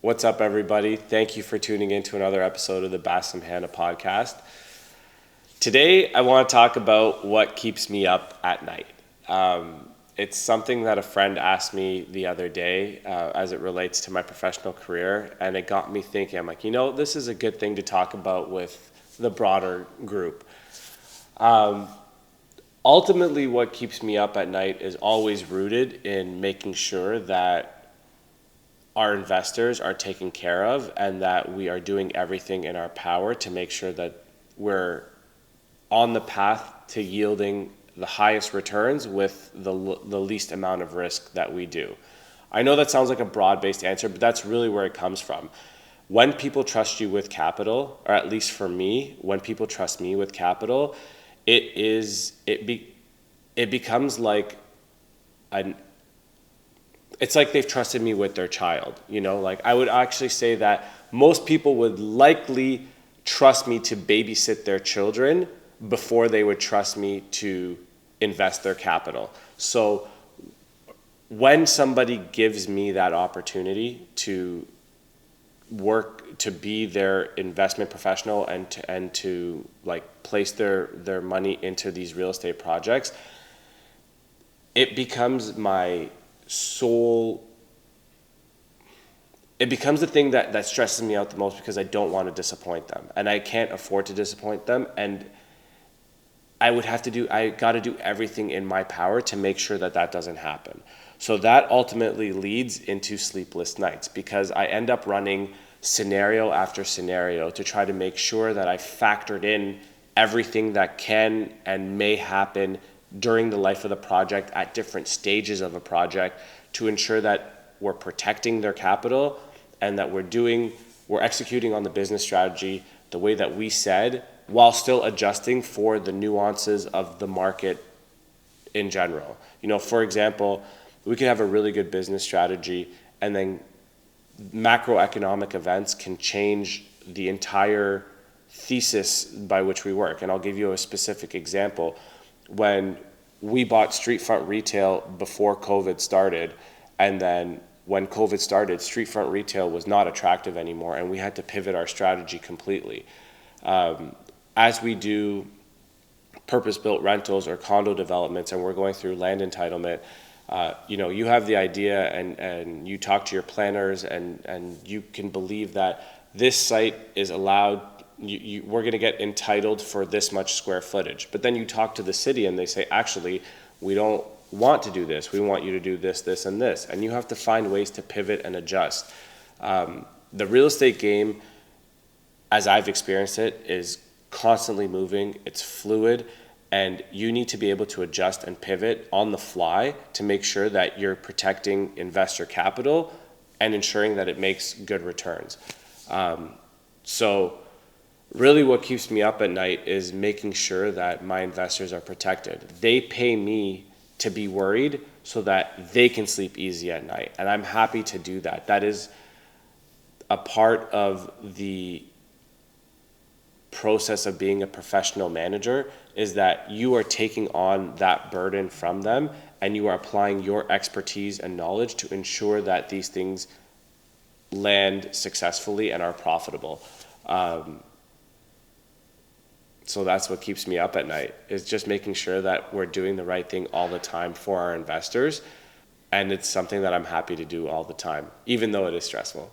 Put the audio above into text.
What's up, everybody? Thank you for tuning in to another episode of the Basem Hanna Podcast. Today, I want to talk about what keeps me up at night. It's something that a friend asked me the other day as it relates to my professional career, and it got me thinking. I'm like, this is a good thing to talk about with the broader group. Ultimately, what keeps me up at night is always rooted in making sure that our investors are taken care of and that we are doing everything in our power to make sure that we're on the path to yielding the highest returns with the least amount of risk that we do. I know that sounds like a broad-based answer, but that's really where it comes from. When people trust you with capital, or at least for me, when people trust me with capital, it becomes like it's like they've trusted me with their child. Like I would actually say that most people would likely trust me to babysit their children before they would trust me to invest their capital. So when somebody gives me that opportunity to work, to be their investment professional and to like place their money into these real estate projects, it becomes it becomes the thing that stresses me out the most, because I don't want to disappoint them and I can't afford to disappoint them, and I got to do everything in my power to make sure that doesn't happen. So that ultimately leads into sleepless nights, because I end up running scenario after scenario to try to make sure that I factored in everything that can and may happen during the life of the project at different stages of a project, to ensure that we're protecting their capital and that we're executing on the business strategy the way that we said, while still adjusting for the nuances of the market in general. For example, we could have a really good business strategy and then macroeconomic events can change the entire thesis by which we work. And I'll give you a specific example. When we bought street front retail before COVID started, and then when COVID started, street front retail was not attractive anymore, and we had to pivot our strategy completely. As we do purpose-built rentals or condo developments, and we're going through land entitlement, you have the idea and you talk to your planners and you can believe that this site is allowed, we're going to get entitled for this much square footage. But then you talk to the city and they say, actually, we don't want to do this. We want you to do this, this, and this. And you have to find ways to pivot and adjust. The real estate game, as I've experienced it, is constantly moving. It's fluid. And you need to be able to adjust and pivot on the fly to make sure that you're protecting investor capital and ensuring that it makes good returns. So really what keeps me up at night is making sure that my investors are protected. They pay me to be worried so that they can sleep easy at night. And I'm happy to do that. That is a part of the process of being a professional manager, is that you are taking on that burden from them and you are applying your expertise and knowledge to ensure that these things land successfully and are profitable. So that's what keeps me up at night, is just making sure that we're doing the right thing all the time for our investors. And it's something that I'm happy to do all the time, even though it is stressful.